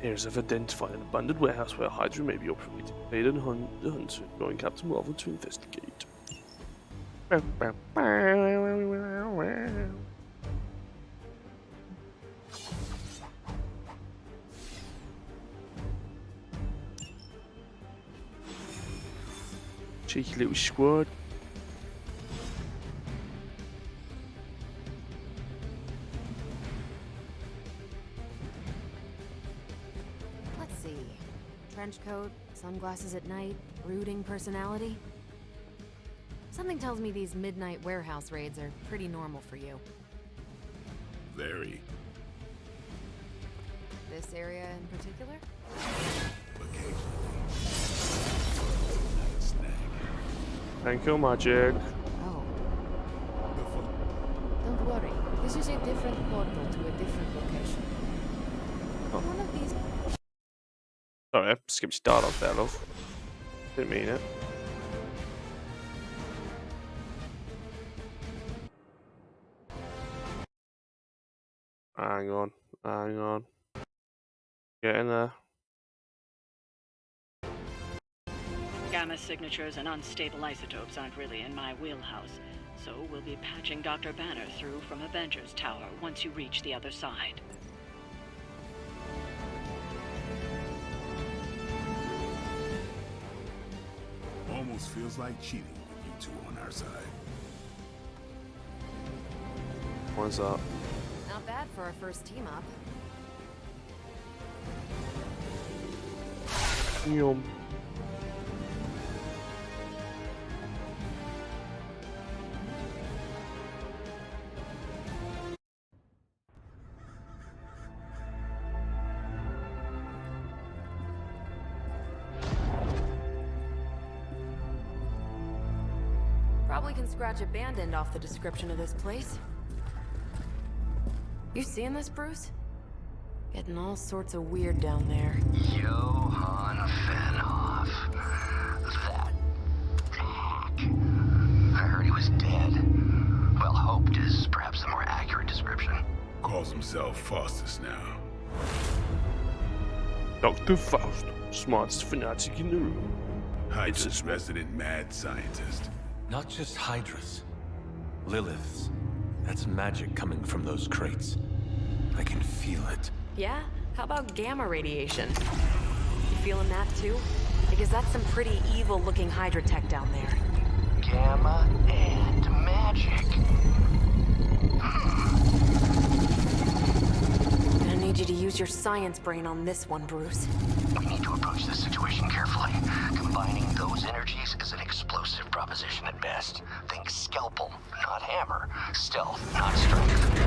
Players have identified an abandoned warehouse where Hydra may be operating. Aid and the Hunter join Captain Marvel to investigate. Cheeky little squad. Let's see. Trench coat, sunglasses at night, brooding personality. Something tells me these midnight warehouse raids are pretty normal for you. Very. This area in particular? Occasionally. Not a snag. Thank you, magic. Oh. The Don't worry, this is a different portal to a different location. Oh. One of these... Sorry, I skipped start off there, love. Didn't mean it. Hang on, hang on. Get in there. Gamma signatures and unstable isotopes aren't really in my wheelhouse, so we'll be patching Dr. Banner through from Avengers Tower once you reach the other side. almost feels like cheating with you two on our side. What's up? Not bad for our first team up. Yum. Probably can scratch abandoned off the description of this place. You seeing this, Bruce? Getting all sorts of weird down there. Johann Fenhoff. That hack. I heard he was dead. Well, hoped is perhaps the more accurate description. Calls himself FAUSTUS now. Dr. Faust, smartest fanatic in the room. Hydra's resident mad scientist. Not just Hydras. Liliths. That's magic coming from those crates. I can feel it. Yeah? How about gamma radiation? You feeling that too? Because that's some pretty evil-looking Hydra tech down there. Gamma and magic. Gonna need you to use your science brain on this one, Bruce. We need to approach this situation carefully. Combining those energies is an explosive proposition at best. Think scalpel, not hammer. Stealth, not strength.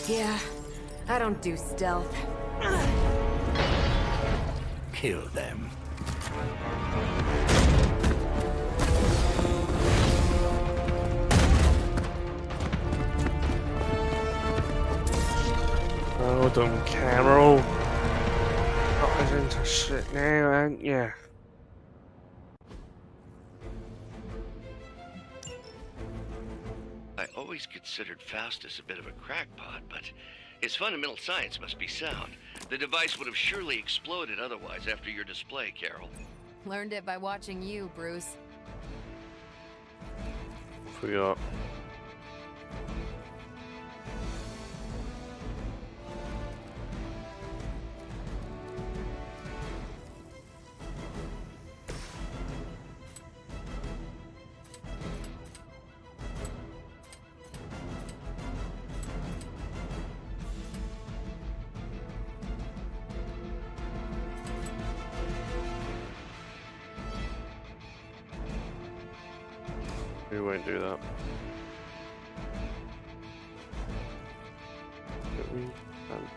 Yeah, I don't do stealth. Kill them. Oh, dumb Carol. Got us into shit now, ain't ya? I always considered Faustus a bit of a crackpot, but his fundamental science must be sound. The device would have surely exploded otherwise after your display, Carol. Learned it by watching you, Bruce. Forgot. We won't do that. But we can.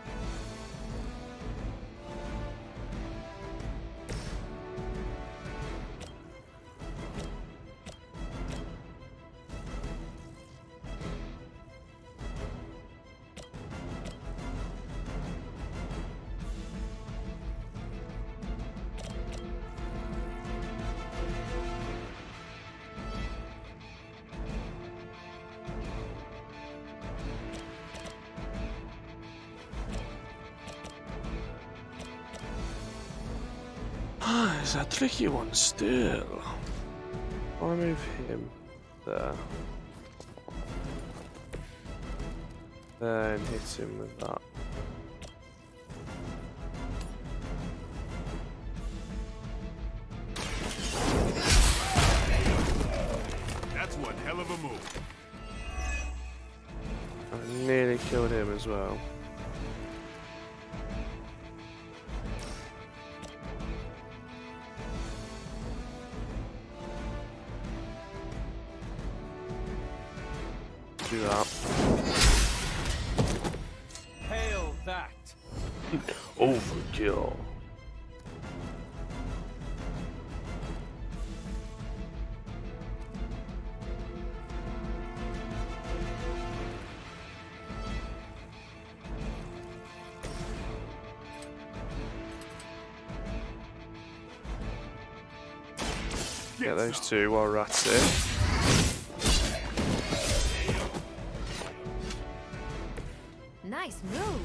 It's a tricky one still. I'll move him there. Then hit him with that. That's one hell of a move. I nearly killed him as well. Do that. Hail that! Overkill. Get those two while Rat's here. Nice move.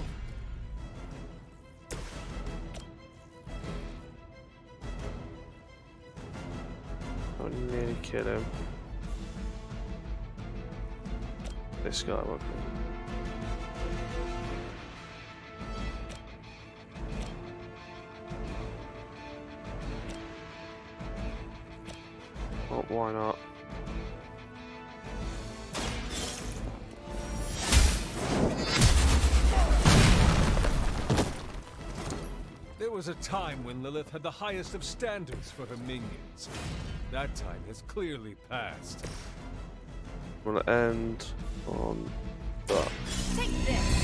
I nearly kill him. This guy won't come. Oh, why not? There was a time when Lilith had the highest of standards for her minions. That time has clearly passed. I'm gonna end on that. Take this.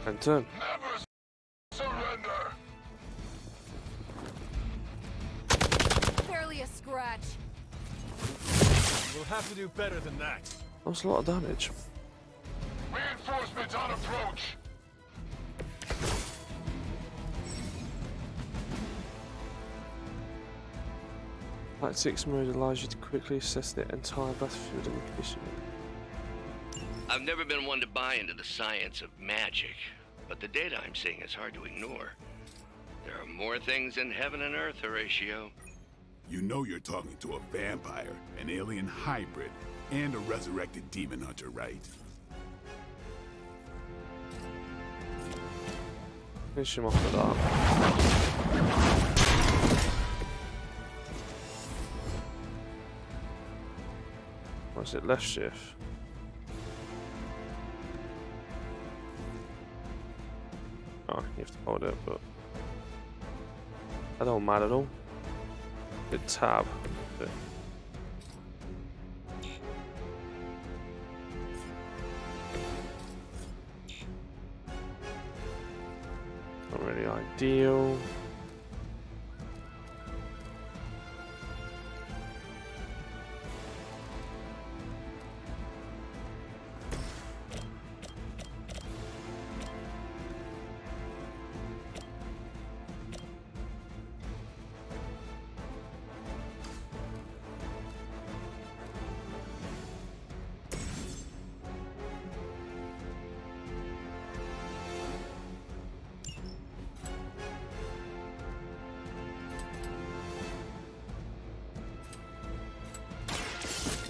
And turn. Never surrender. Barely a scratch. We'll have to do better than that. That's a lot of damage. Reinforcements on approach. Tactics mode allows you to quickly assess the entire battlefield and condition. I've never been one to buy into the science of magic, but the data I'm seeing is hard to ignore. There are more things in heaven and earth, Horatio. You know you're talking to a vampire, an alien hybrid, and a resurrected demon hunter, right? Finish him off with that. What is it? Left shift. Oh, you have to hold it, but that don't matter though. Hit tab. Okay. Not really ideal.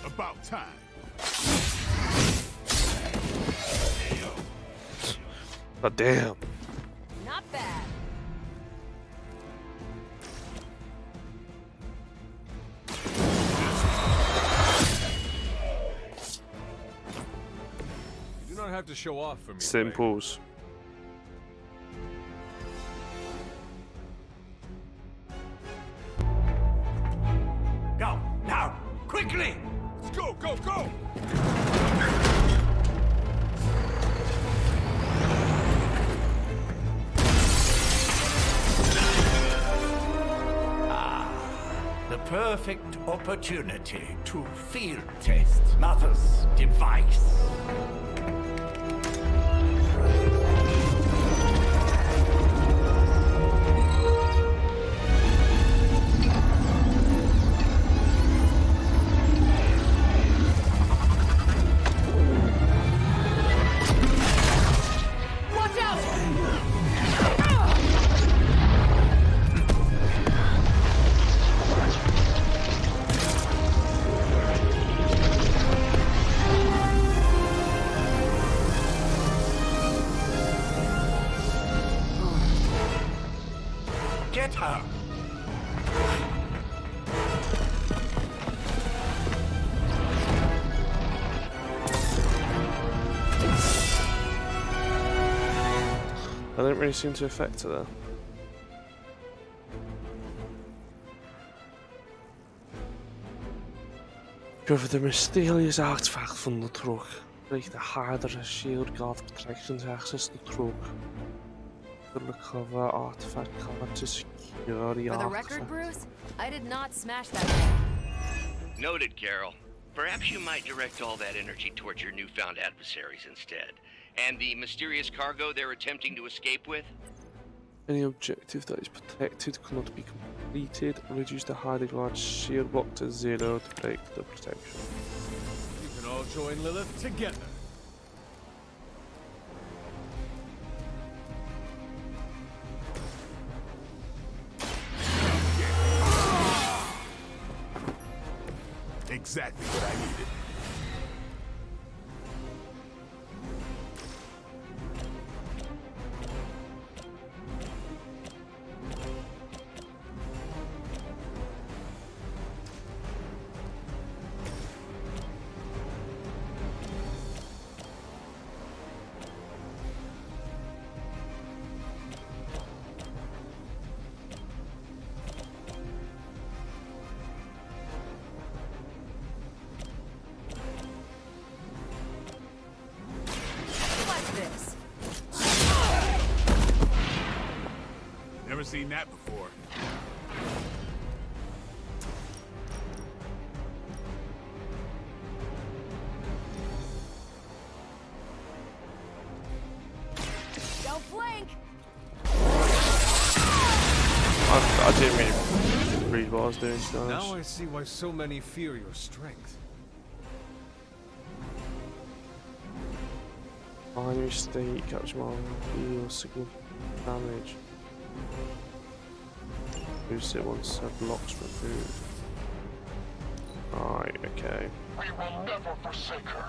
About time. But damn. Not bad. You do not have to show off for me. Simples. Go, now, quickly! Let's go, go, go! The perfect opportunity to field test Mother's device. didn't really seem to affect her there. Cover the mysterious artifact from the truck. Break the harder shield guard protections access the truck. Recover artifact card to secure the For the artifact. record, Bruce, I did not smash that thing. Noted, Carol. Perhaps you might direct all that energy towards your newfound adversaries instead. And the mysterious cargo they're attempting to escape with? Any objective that is protected cannot be completed. Reduce the harder guard shield block to 0 to break the protection. You can all join Lilith together. Exactly what I needed. What's this? Never seen that before. Don't flank! I didn't really read what I was doing, to be honest. Now I see why so many fear your strength. Binary state, capture mark, deal significant damage. Boost it once said blocks removed. Right, okay. We will never forsake her.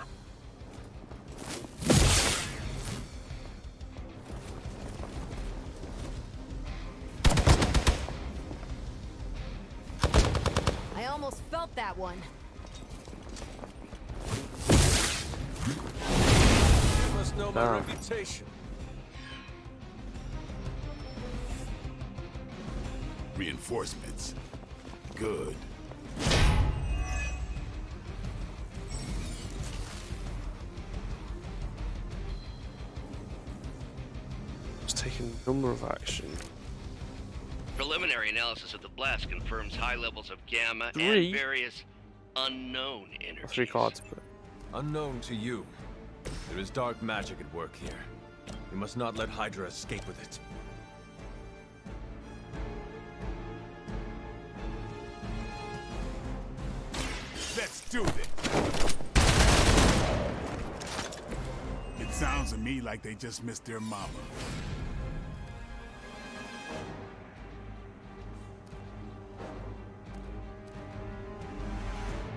I almost felt that one. You must know my Ah. reputation. Reinforcements. Good. It's taken a number of action. Preliminary analysis of the blast confirms high levels of gamma 3. and various unknown energies. 3 cards, but Unknown to you, there is dark magic at work here. We must not let Hydra escape with it. Let's do this. It sounds to me like they just missed their mama.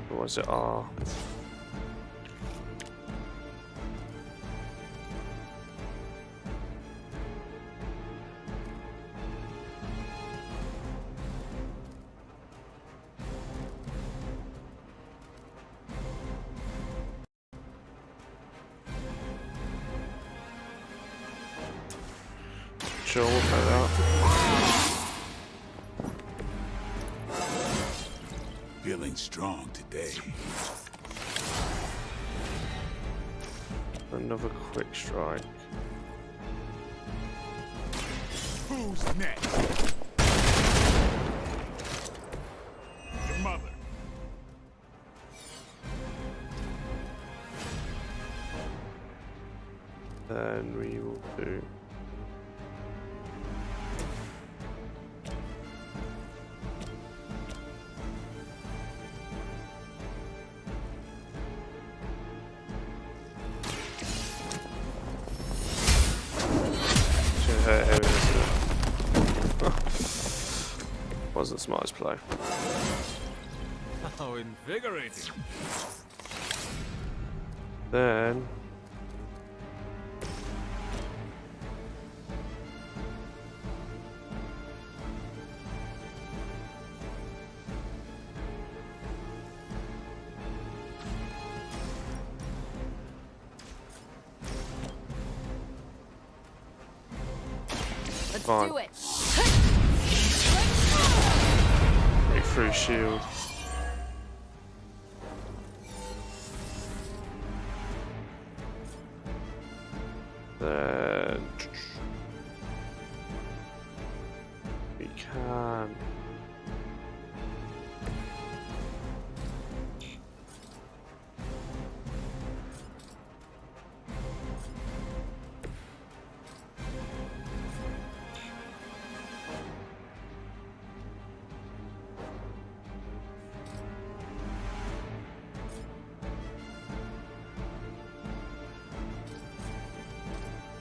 what was it? R. Sure, we'll play that. Feeling strong today. Another quick strike. Who's next? Your mother. Then we will do. Wasn't the smartest play. How invigorating. Then Fine. do it. Break through shield. Then we can.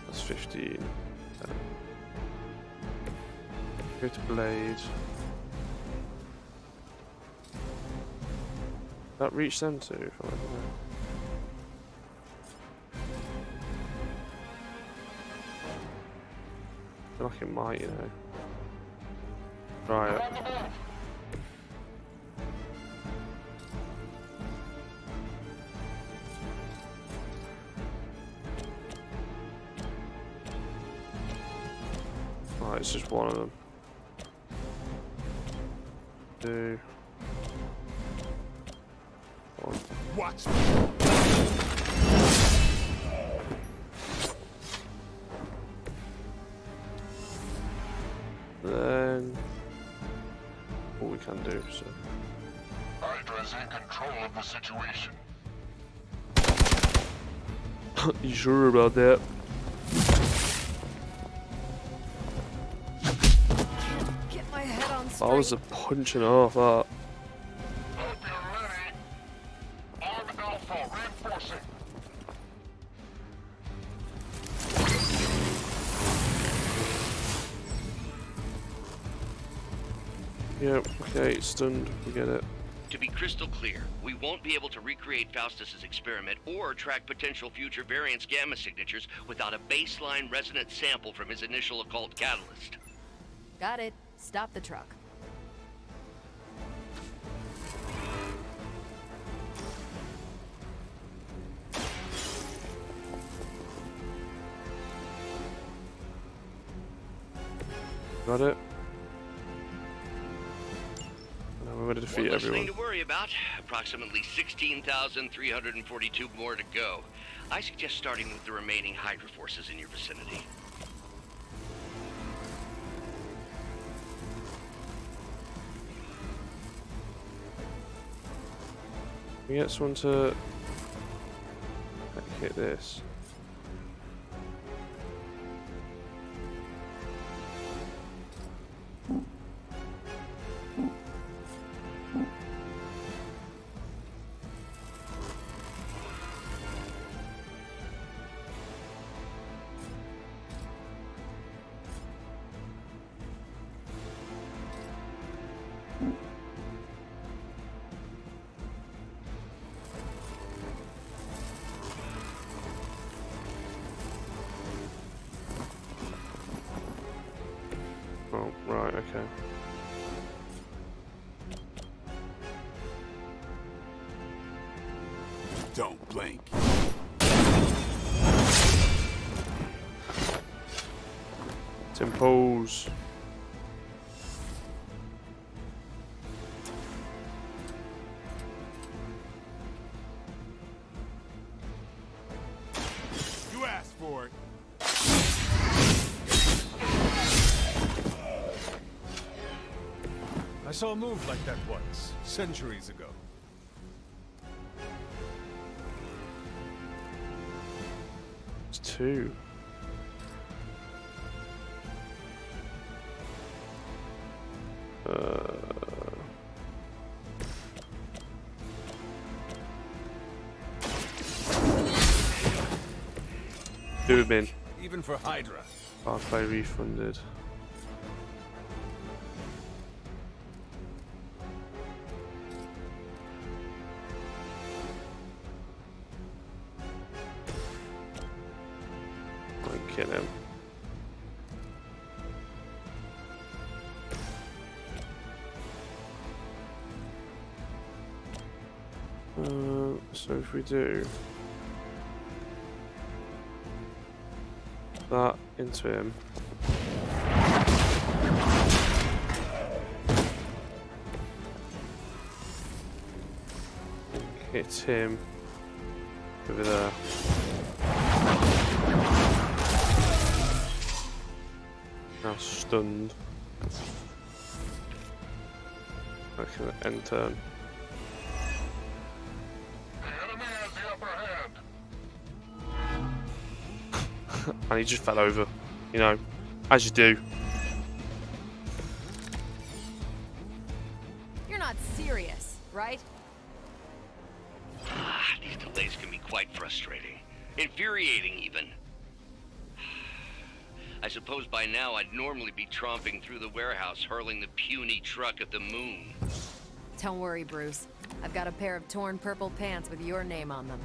That's 15. Go to blade. That reach them too? If I don't know. I feel like it might, you know. Right. Right, it's just one of them. 2. 1. Watch Then what we can do, so Hydra's in control of the situation. you sure about that? Get my head on That straight. was a punching off that. Hope you're ready. Arm Alpha reinforcing. Yep, okay, it's stunned, we get it. To be crystal clear, we won't be able to recreate Faustus's experiment or track potential future variance gamma signatures without a baseline resonance sample from his initial occult catalyst. Got it. Stop the truck. Got it? Now we're ready to defeat One less everyone. thing to worry about. Approximately 16,342 more to go. I suggest starting with the remaining Hydra forces in your vicinity. Can we get someone to hit this? Oh, right, okay. Don't blink. Let's impose. You asked for it. I saw a move like that once, centuries ago. It's 2. Do it, bin. Even for Hydra. Pathway refunded. Kill him. So if we do that into him, hit him over there. Now stunned. Making an end turn. The enemy has the upper hand. And he just fell over. You know, as you do. You're not serious, right? These delays can be quite frustrating. Infuriating, even. I suppose by now I'd normally be tromping through the warehouse, hurling the puny truck at the moon. Don't worry, Bruce. I've got a pair of torn purple pants with your name on them.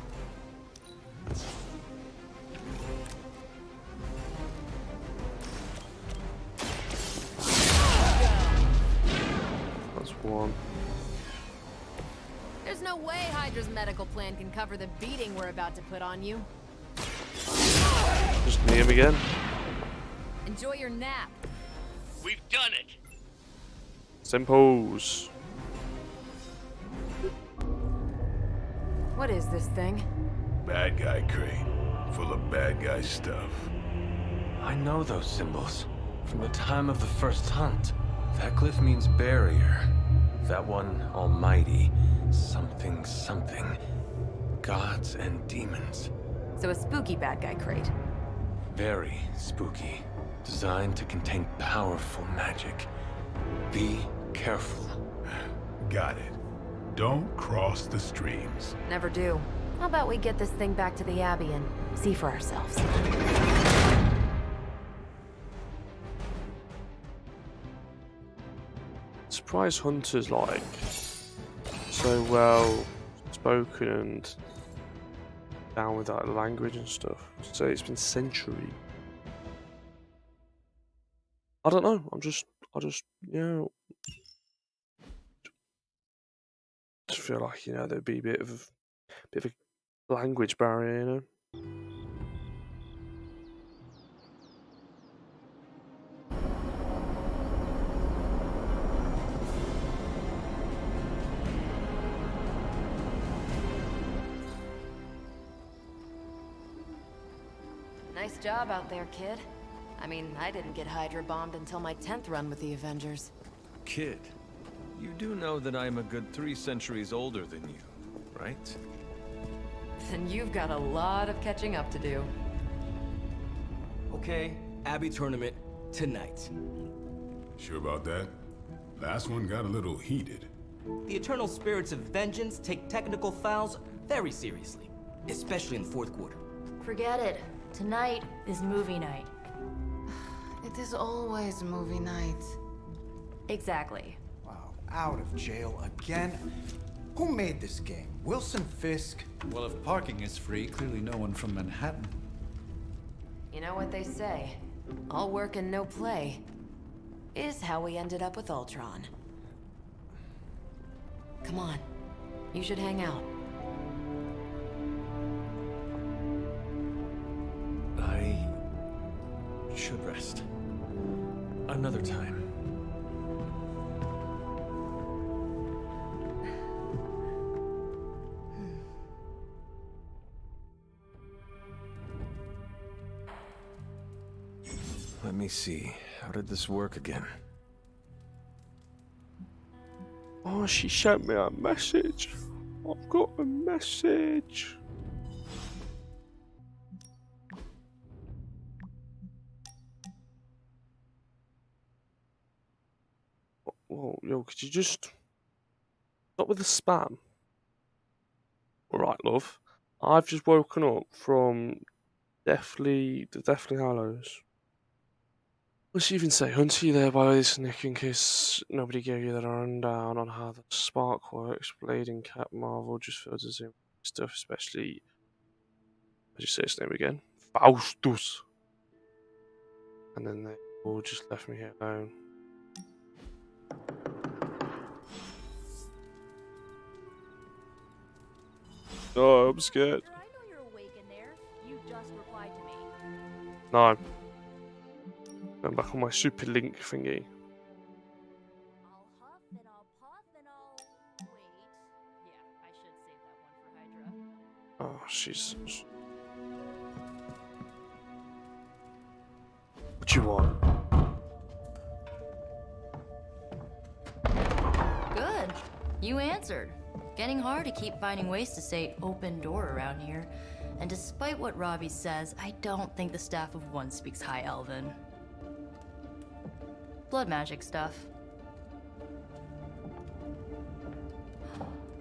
That's one. There's no way Hydra's medical plan can cover the beating we're about to put on you. Just knee him again. Enjoy your nap. We've done it! Simples. What is this thing? Bad guy crate. Full of bad guy stuff. I know those symbols from the time of the first hunt. That glyph means barrier. That one, almighty. Something, something. Gods and demons. So a spooky bad guy crate. Very spooky. Designed to contain powerful magic. Be careful. Got it. Don't cross the streams. Never do. How about we get this thing back to the Abbey and see for ourselves? Surprise Hunter's like so well spoken and down with that language and stuff. So it's been centuries. I don't know. I just, just feel like there'd be a bit of a language barrier, Nice job out there, kid. I mean, I didn't get Hydra bombed until my 10th run with the Avengers. Kid, you do know that I'm a good 3 centuries older than you, right? Then you've got a lot of catching up to do. Okay, Abbey tournament tonight. Sure about that? Last one got a little heated. The eternal spirits of vengeance take technical fouls very seriously, especially in the fourth quarter. Forget it. Tonight is movie night. It is always movie night. Exactly. Wow, out of jail again? Who made this game? Wilson Fisk? Well, if parking is free, clearly no one from Manhattan. You know what they say? All work and no play is how we ended up with Ultron. Come on. You should hang out. I should rest. Another time. Let me see. How did this work again? Oh, she sent me a message. I've got a message. Whoa, yo, could you just stop with the spam? Alright, love. I've just woken up from the Deathly Hallows. What's she even say? Hunter, you there by Nick, in case nobody gave you the rundown on how the spark works. Blade and Cap Marvel just fills us in stuff, especially. I just say his name again. Faustus. And then they all just left me here alone. Oh, I'm scared. I know you're awake in there. You just replied to me. No. I'm back on my super link thingy. I'll huff and I'll puff and I'll... Wait. Yeah, I should save that one she's. What you want? Good. You answered. Getting hard to keep finding ways to say open door around here. And despite what Robbie says, I don't think the staff of one speaks High Elven. Blood magic stuff.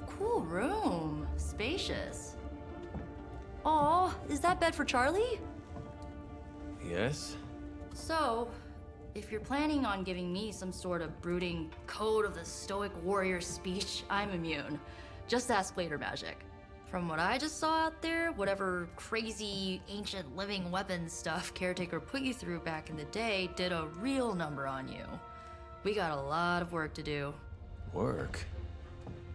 Cool room. Spacious. Aw, is that bed for Charlie? Yes? So, if you're planning on giving me some sort of brooding code of the stoic warrior speech, I'm immune. Just ask later, Magic. From what I just saw out there, whatever crazy ancient living weapons stuff Caretaker put you through back in the day did a real number on you. We got a lot of work to do. Work?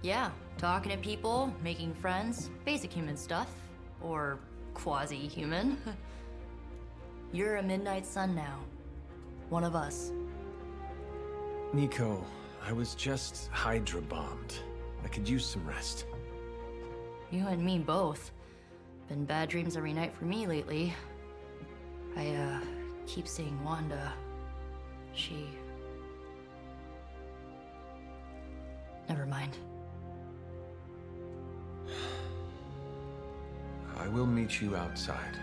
Yeah, talking to people, making friends, basic human stuff. Or quasi-human. You're a Midnight Sun now. One of us. Nico, I was just Hydra bombed. I could use some rest. You and me both. Been bad dreams every night for me lately. I, keep seeing Wanda. She... Never mind. I will meet you outside.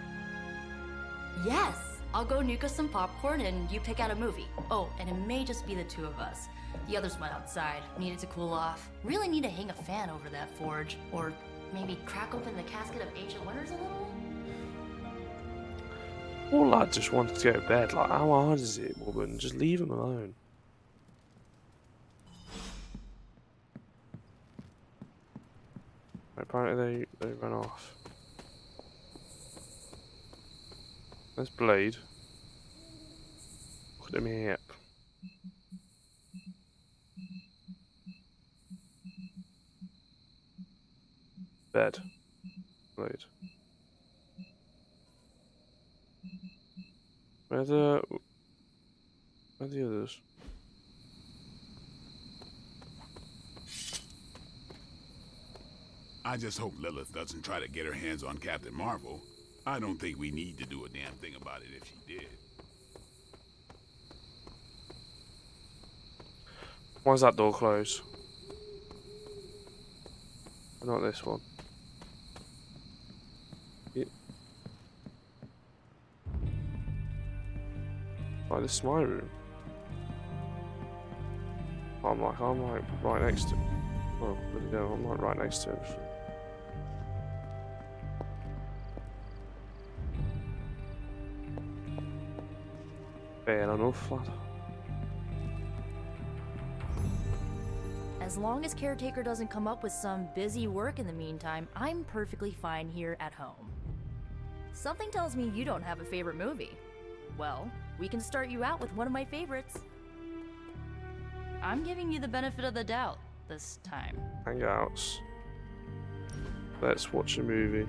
Yes! I'll go nuke us some popcorn and you pick out a movie. Oh, and it may just be the two of us. The others went outside, needed to cool off. Really need to hang a fan over that forge. Or maybe crack open the casket of Ancient Wonders a little? Poor lad just wanted to go to bed. Like, how hard is it, woman? Just leave him alone. Apparently they ran off. There's Blade. Look at him here. Bed. Blade. Where are the others? I just hope Lilith doesn't try to get her hands on Captain Marvel. I don't think we need to do a damn thing about it if she did. Why's that door closed? Not this one. Yeah. Oh, this is my room. I'm like right next to. Well, no, I'm like right next to him. Fair enough, lad. As long as Caretaker doesn't come up with some busy work in the meantime, I'm perfectly fine here at home. Something tells me you don't have a favorite movie. Well, we can start you out with one of my favorites. I'm giving you the benefit of the doubt this time. Hangouts. Let's watch a movie.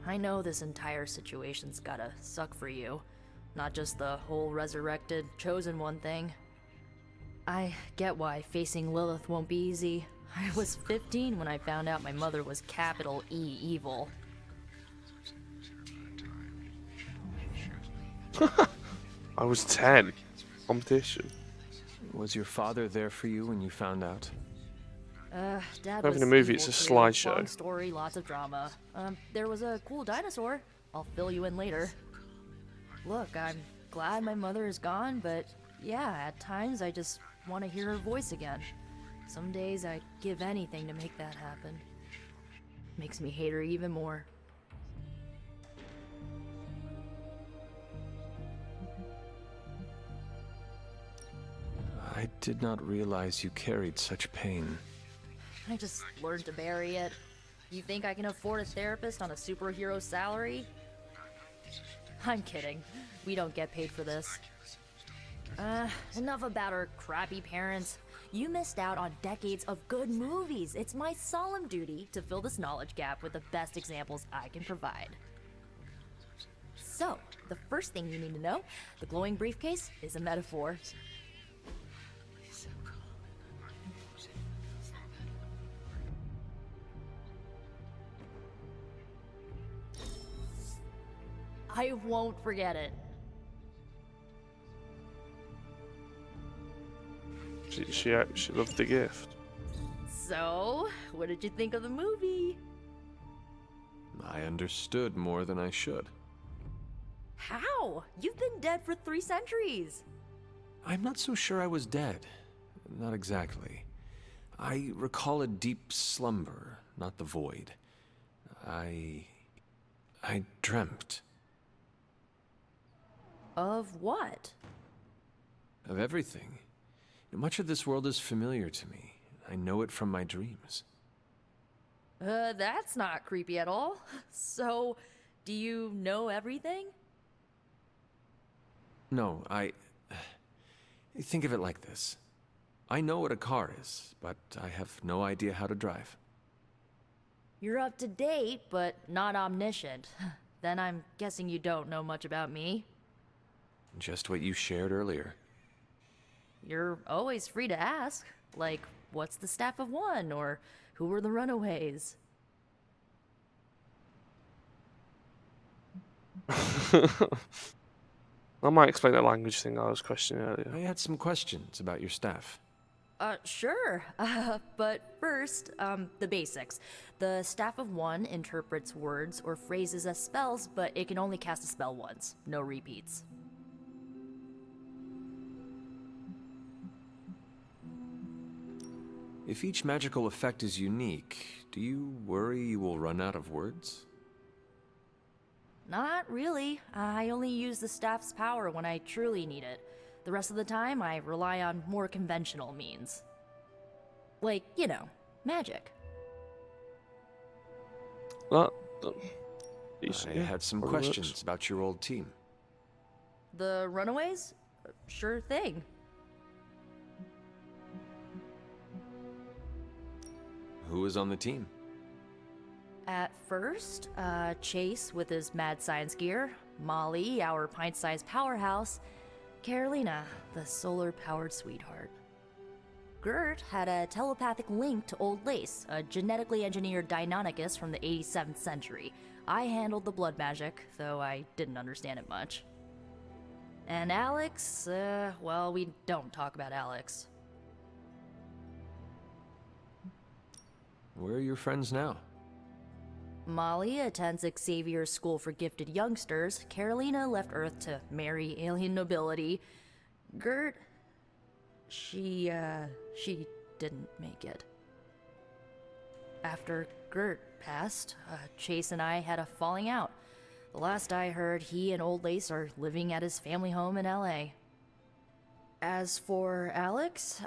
I know this entire situation's gotta suck for you. Not just the whole resurrected, chosen one thing. I get why facing Lilith won't be easy. I was 15 when I found out my mother was capital E evil. I was 10. Competition. Was your father there for you when you found out? Dad Having was a movie, evil it's a too. slideshow. Long story, lots of drama. There was a cool dinosaur. I'll fill you in later. Look, I'm glad my mother is gone, but yeah, at times I just want to hear her voice again. Some days I'd give anything to make that happen. Makes me hate her even more. I did not realize you carried such pain. I just learned to bury it. You think I can afford a therapist on a superhero salary? I'm kidding. We don't get paid for this. Enough about our crappy parents. You missed out on decades of good movies. It's my solemn duty to fill this knowledge gap with the best examples I can provide. So, the first thing you need to know, the glowing briefcase is a metaphor. I won't forget it. She loved the gift. So, what did you think of the movie? I understood more than I should. How? You've been dead for 3 centuries. I'm not so sure I was dead. Not exactly. I recall a deep slumber, not the void. I dreamt. Of what? Of everything. Much of this world is familiar to me. I know it from my dreams. That's not creepy at all. So, do you know everything? No, think of it like this. I know what a car is, but I have no idea how to drive. You're up to date, but not omniscient. Then I'm guessing you don't know much about me. Just what you shared earlier. You're always free to ask. Like, what's the Staff of One? Or who were the Runaways? I might explain that language thing I was questioning earlier. I had some questions about your staff. Sure. But first, the basics. The Staff of One interprets words or phrases as spells, but it can only cast a spell once. No repeats. If each magical effect is unique, do you worry you will run out of words? Not really. I only use the staff's power when I truly need it. The rest of the time, I rely on more conventional means. Like, you know, magic. Well, I had some questions about your old team. The Runaways? Sure thing. Who was on the team? At first, Chase with his mad science gear, Molly, our pint-sized powerhouse, Carolina, the solar-powered sweetheart. Gert had a telepathic link to Old Lace, a genetically engineered Deinonychus from the 87th century. I handled the blood magic, though I didn't understand it much. And Alex, well, we don't talk about Alex. Where are your friends now? Molly attends Xavier's School for Gifted Youngsters. Carolina left Earth to marry alien nobility. Gert... She didn't make it. After Gert passed, Chase and I had a falling out. The last I heard, he and Old Lace are living at his family home in LA. As for Alex,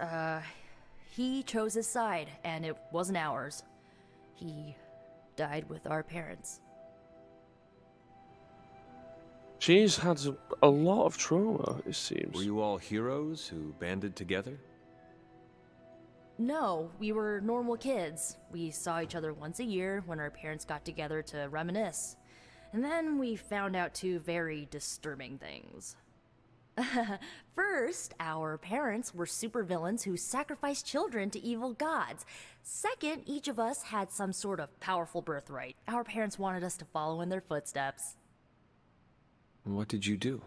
he chose his side, and it wasn't ours. He died with our parents. She's had a lot of trauma, it seems. Were you all heroes who banded together? No, we were normal kids. We saw each other once a year when our parents got together to reminisce. And then we found out 2 very disturbing things. First, our parents were supervillains who sacrificed children to evil gods. Second, each of us had some sort of powerful birthright. Our parents wanted us to follow in their footsteps. What did you do?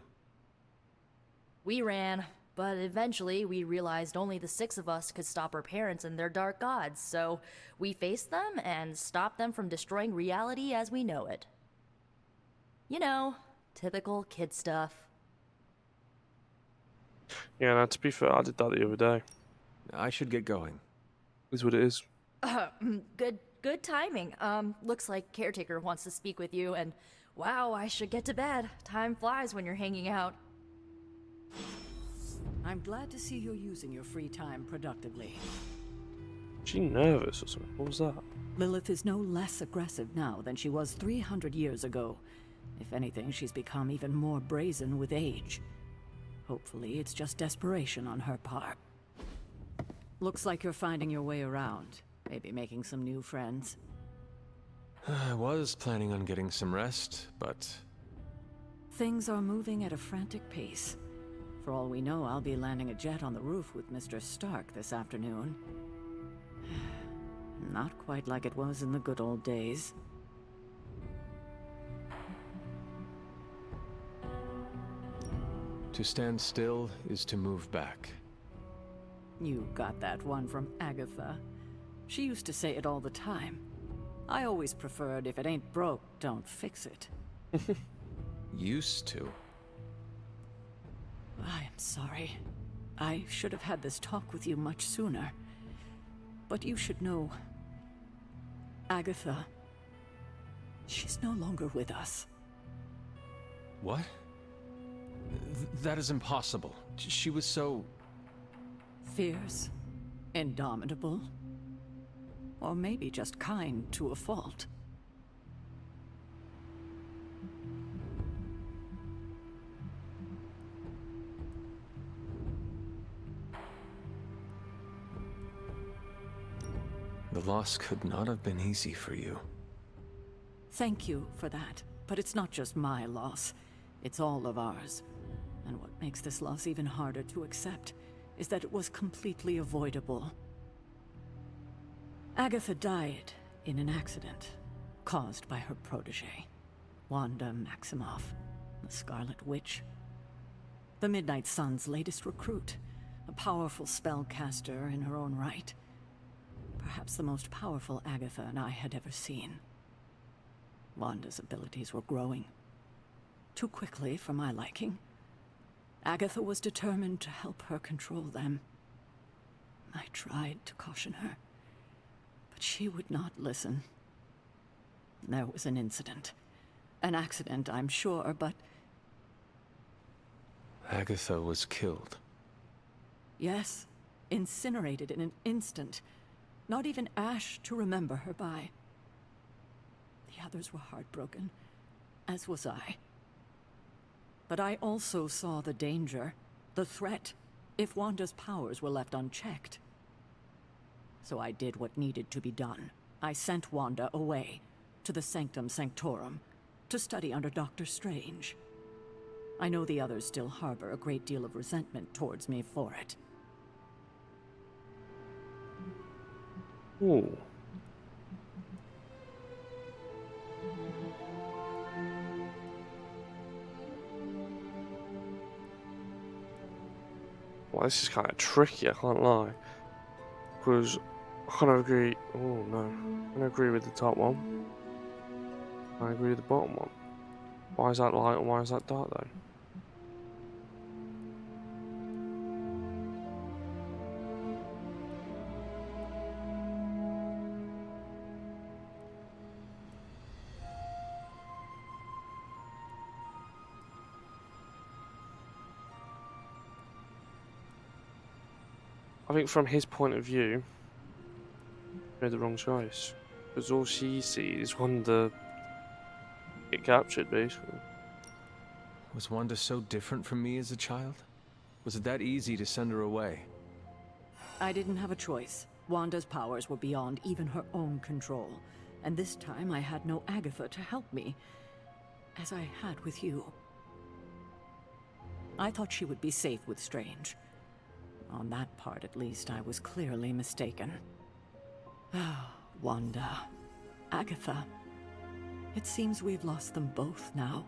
We ran, but eventually we realized only the 6 of us could stop our parents and their dark gods, so we faced them and stopped them from destroying reality as we know it. You know, typical kid stuff. Yeah, now to be fair, I did that the other day. I should get going. Is what it is. Good timing. Looks like Caretaker wants to speak with you, and wow, I should get to bed. Time flies when you're hanging out. I'm glad to see you're using your free time productively. Is she nervous or something? What was that? Lilith is no less aggressive now than she was 300 years ago. If anything, she's become even more brazen with age. Hopefully, it's just desperation on her part. Looks like you're finding your way around. Maybe making some new friends. I was planning on getting some rest, but... Things are moving at a frantic pace. For all we know, I'll be landing a jet on the roof with Mr. Stark this afternoon. Not quite like it was in the good old days. To stand still is to move back. You got that one from Agatha. She used to say it all the time. I always preferred, if it ain't broke, don't fix it. Used to. I am sorry. I should have had this talk with you much sooner. But you should know... Agatha... she's no longer with us. What? That is impossible. She was so... fierce, indomitable, or maybe just kind to a fault. The loss could not have been easy for you. Thank you for that, but it's not just my loss. It's all of ours. And what makes this loss even harder to accept is that it was completely avoidable. Agatha died in an accident caused by her protege, Wanda Maximoff, the Scarlet Witch. The Midnight Sun's latest recruit, a powerful spellcaster in her own right. Perhaps the most powerful Agatha and I had ever seen. Wanda's abilities were growing. Too quickly for my liking. Agatha was determined to help her control them. I tried to caution her, but she would not listen. There was an incident. An accident, I'm sure, but... Agatha was killed. Yes, incinerated in an instant. Not even ash to remember her by. The others were heartbroken, as was I. But I also saw the danger, the threat, if Wanda's powers were left unchecked. So I did what needed to be done. I sent Wanda away, to the Sanctum Sanctorum, to study under Doctor Strange. I know the others still harbor a great deal of resentment towards me for it. Ooh. Well, this is kind of tricky, I can't lie. Because I kind of agree. Oh no. I don't agree with the top one. I agree with the bottom one. Why is that light and why is that dark though? I think from his point of view, he made the wrong choice. Because all she sees is Wanda get captured, basically. Was Wanda so different from me as a child? Was it that easy to send her away? I didn't have a choice. Wanda's powers were beyond even her own control. And this time I had no Agatha to help me, as I had with you. I thought she would be safe with Strange. On that part, at least, I was clearly mistaken. Ah, Wanda. Agatha. It seems we've lost them both now.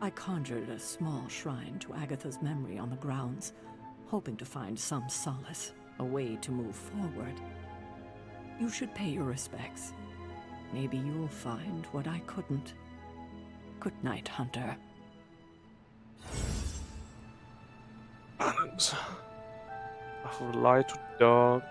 I conjured a small shrine to Agatha's memory on the grounds, hoping to find some solace, a way to move forward. You should pay your respects. Maybe you'll find what I couldn't. Good night, Hunter. Balance. Of light to dark.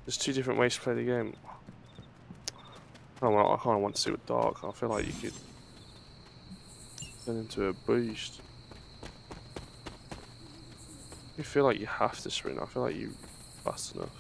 There's two different ways to play the game. I kind of want to see with dark. I feel like you could turn into a beast. You feel like you have to sprint. I feel like you fast enough.